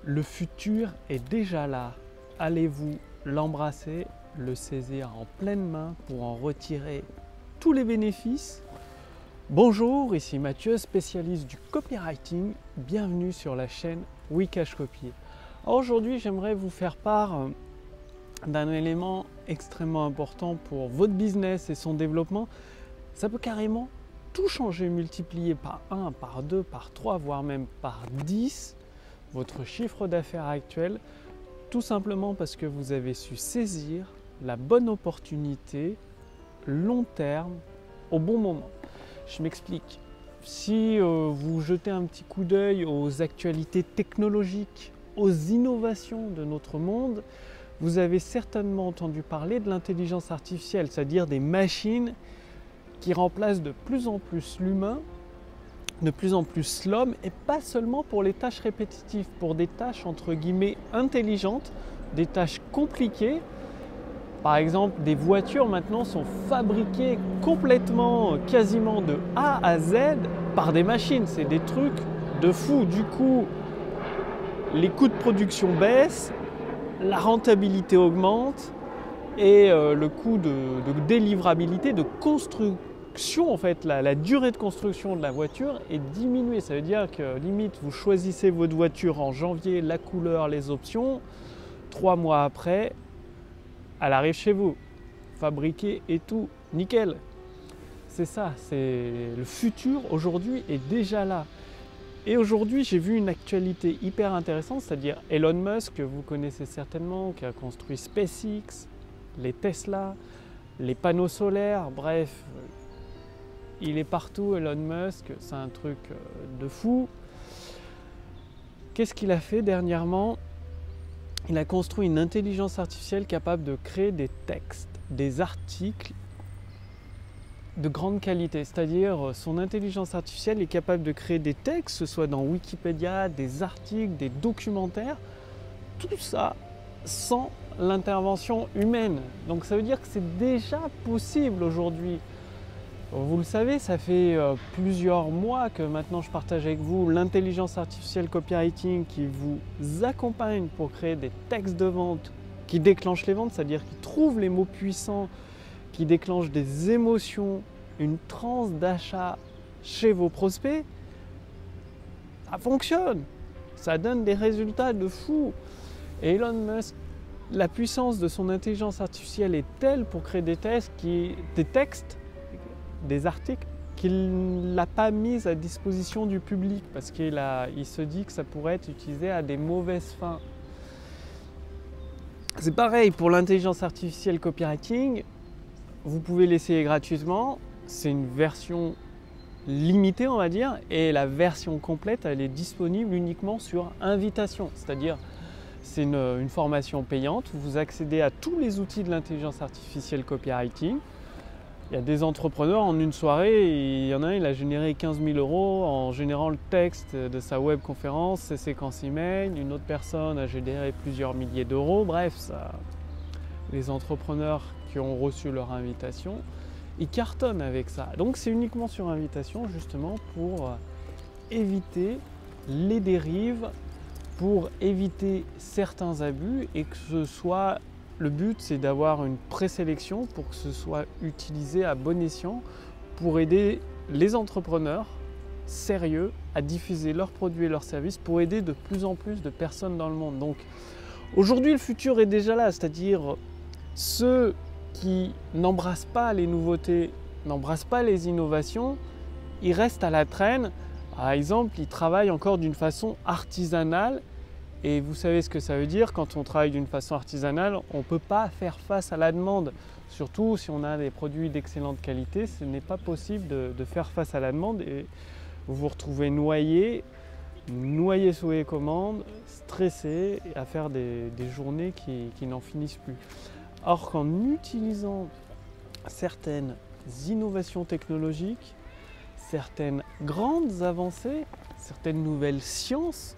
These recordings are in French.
Le futur est déjà là. Allez-vous l'embrasser, le saisir en pleine main pour en retirer tous les bénéfices? Bonjour, ici Mathieu, spécialiste du copywriting. Bienvenue sur la chaîne Wikash Copy. Aujourd'hui, j'aimerais vous faire part d'un élément extrêmement important pour votre business et son développement. Ça peut carrément tout changer, multiplier par 1, par 2, par 3, voire même par 10 votre chiffre d'affaires actuel, tout simplement parce que vous avez su saisir la bonne opportunité long terme au bon moment. Je m'explique. Si vous jetez un petit coup d'œil aux actualités technologiques, aux innovations de notre monde, vous avez certainement entendu parler de l'intelligence artificielle, c'est-à-dire des machines qui remplacent de plus en plus l'humain, de plus en plus l'homme, et pas seulement pour les tâches répétitives, pour des tâches entre guillemets intelligentes, des tâches compliquées. Par exemple, des voitures maintenant sont fabriquées complètement, quasiment de A à Z par des machines. C'est des trucs de fou. Du coup, les coûts de production baissent, la rentabilité augmente et le coût de délivrabilité, de construction, en fait, la durée de construction de la voiture est diminuée. Ça veut dire que limite, vous choisissez votre voiture en janvier, la couleur, les options. 3 mois après, elle arrive chez vous, fabriquée et tout, nickel. C'est ça, c'est le futur aujourd'hui est déjà là. Et aujourd'hui, j'ai vu une actualité hyper intéressante, c'est-à-dire Elon Musk, que vous connaissez certainement, qui a construit SpaceX, les Tesla, les panneaux solaires, bref, il est partout, Elon Musk, c'est un truc de fou. Qu'est-ce qu'il a fait dernièrement? Il a construit une intelligence artificielle capable de créer des textes, des articles de grande qualité. C'est-à-dire, son intelligence artificielle est capable de créer des textes, que ce soit dans Wikipédia, des articles, des documentaires, tout ça sans l'intervention humaine. Donc ça veut dire que c'est déjà possible aujourd'hui. Vous le savez, ça fait plusieurs mois que maintenant je partage avec vous l'intelligence artificielle copywriting qui vous accompagne pour créer des textes de vente qui déclenchent les ventes, c'est-à-dire qui trouvent les mots puissants, qui déclenchent des émotions, une transe d'achat chez vos prospects. Ça fonctionne, ça donne des résultats de fou. Et Elon Musk, la puissance de son intelligence artificielle est telle pour créer des textes, des articles qu'il n'a pas mis à disposition du public parce qu'il se dit que ça pourrait être utilisé à des mauvaises fins. C'est pareil pour l'intelligence artificielle copywriting, vous pouvez l'essayer gratuitement, c'est une version limitée on va dire, et la version complète elle est disponible uniquement sur invitation, c'est-à-dire c'est une formation payante où vous accédez à tous les outils de l'intelligence artificielle copywriting. Il y a des entrepreneurs, en une soirée, il y en a un, il a généré 15 000 € en générant le texte de sa web conférence, ses séquences email. Une autre personne a généré plusieurs milliers d'euros. Bref, les entrepreneurs qui ont reçu leur invitation, ils cartonnent avec ça. Donc c'est uniquement sur invitation justement pour éviter les dérives, pour éviter certains abus et que ce soit... Le but, c'est d'avoir une présélection pour que ce soit utilisé à bon escient pour aider les entrepreneurs sérieux à diffuser leurs produits et leurs services pour aider de plus en plus de personnes dans le monde. Donc aujourd'hui, le futur est déjà là, c'est-à-dire ceux qui n'embrassent pas les nouveautés, n'embrassent pas les innovations, ils restent à la traîne. Par exemple, ils travaillent encore d'une façon artisanale. Et vous savez ce que ça veut dire, quand on travaille d'une façon artisanale, on ne peut pas faire face à la demande. Surtout si on a des produits d'excellente qualité, ce n'est pas possible de faire face à la demande et vous vous retrouvez noyé sous les commandes, stressé, à faire des journées qui n'en finissent plus. Or qu'en utilisant certaines innovations technologiques, certaines grandes avancées, certaines nouvelles sciences,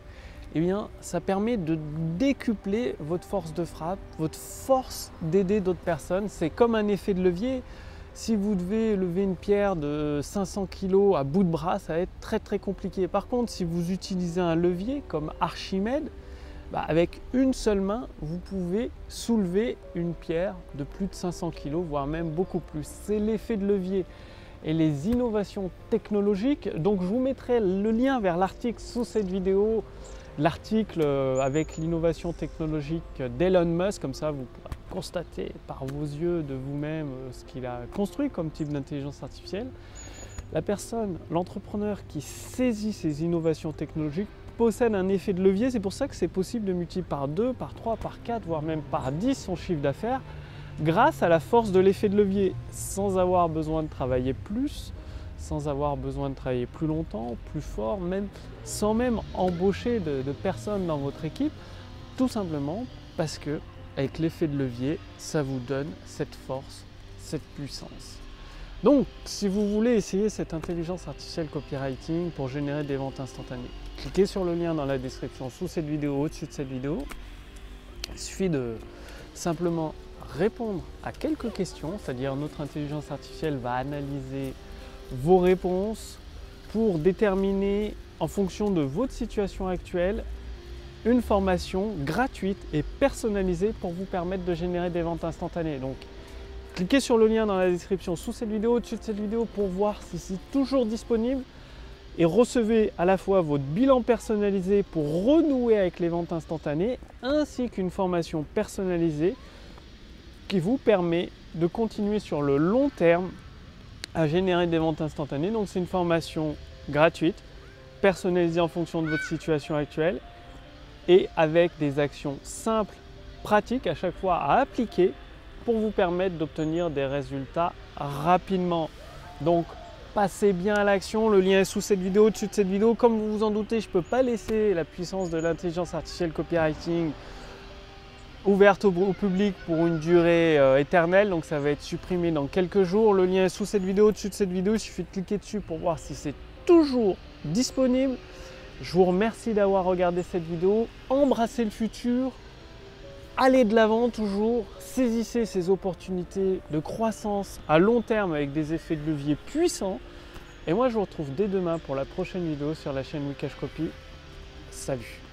eh bien, ça permet de décupler votre force de frappe, votre force d'aider d'autres personnes. C'est comme un effet de levier. Si vous devez lever une pierre de 500 kg à bout de bras, ça va être très compliqué. Par contre, si vous utilisez un levier comme Archimède, Avec une seule main, vous pouvez soulever une pierre de plus de 500 kg, voire même beaucoup plus. C'est l'effet de levier et les innovations technologiques. Donc je vous mettrai le lien vers l'article sous cette vidéo, l'article avec l'innovation technologique d'Elon Musk, comme ça vous pourrez constater par vos yeux de vous-même ce qu'il a construit comme type d'intelligence artificielle. La personne, l'entrepreneur qui saisit ces innovations technologiques possède un effet de levier. C'est pour ça que c'est possible de multiplier par 2, par 3, par 4, voire même par 10 son chiffre d'affaires grâce à la force de l'effet de levier, sans avoir besoin de travailler plus, sans avoir besoin de travailler plus longtemps, plus fort, même sans même embaucher de personnes dans votre équipe, tout simplement parce que avec l'effet de levier, ça vous donne cette force, cette puissance. Donc, si vous voulez essayer cette intelligence artificielle copywriting pour générer des ventes instantanées, cliquez sur le lien dans la description sous cette vidéo, au-dessus de cette vidéo. Il suffit de simplement répondre à quelques questions, c'est-à-dire notre intelligence artificielle va analyser vos réponses pour déterminer, en fonction de votre situation actuelle, une formation gratuite et personnalisée pour vous permettre de générer des ventes instantanées. Donc, cliquez sur le lien dans la description sous cette vidéo, au-dessus de cette vidéo pour voir si c'est toujours disponible et recevez à la fois votre bilan personnalisé pour renouer avec les ventes instantanées ainsi qu'une formation personnalisée qui vous permet de continuer sur le long terme à générer des ventes instantanées. Donc c'est une formation gratuite, personnalisée en fonction de votre situation actuelle et avec des actions simples, pratiques à chaque fois à appliquer pour vous permettre d'obtenir des résultats rapidement. Donc, passez bien à l'action. Le lien est sous cette vidéo, au-dessus de cette vidéo. Comme vous vous en doutez, je ne peux pas laisser la puissance de l'intelligence artificielle copywriting ouverte au public pour une durée éternelle. Donc, ça va être supprimé dans quelques jours. Le lien est sous cette vidéo, au-dessus de cette vidéo. Il suffit de cliquer dessus pour voir si c'est toujours disponible. Je vous remercie d'avoir regardé cette vidéo. Embrassez le futur. Allez de l'avant toujours, saisissez ces opportunités de croissance à long terme avec des effets de levier puissants. Et moi, je vous retrouve dès demain pour la prochaine vidéo sur la chaîne Wikash Copy. Salut!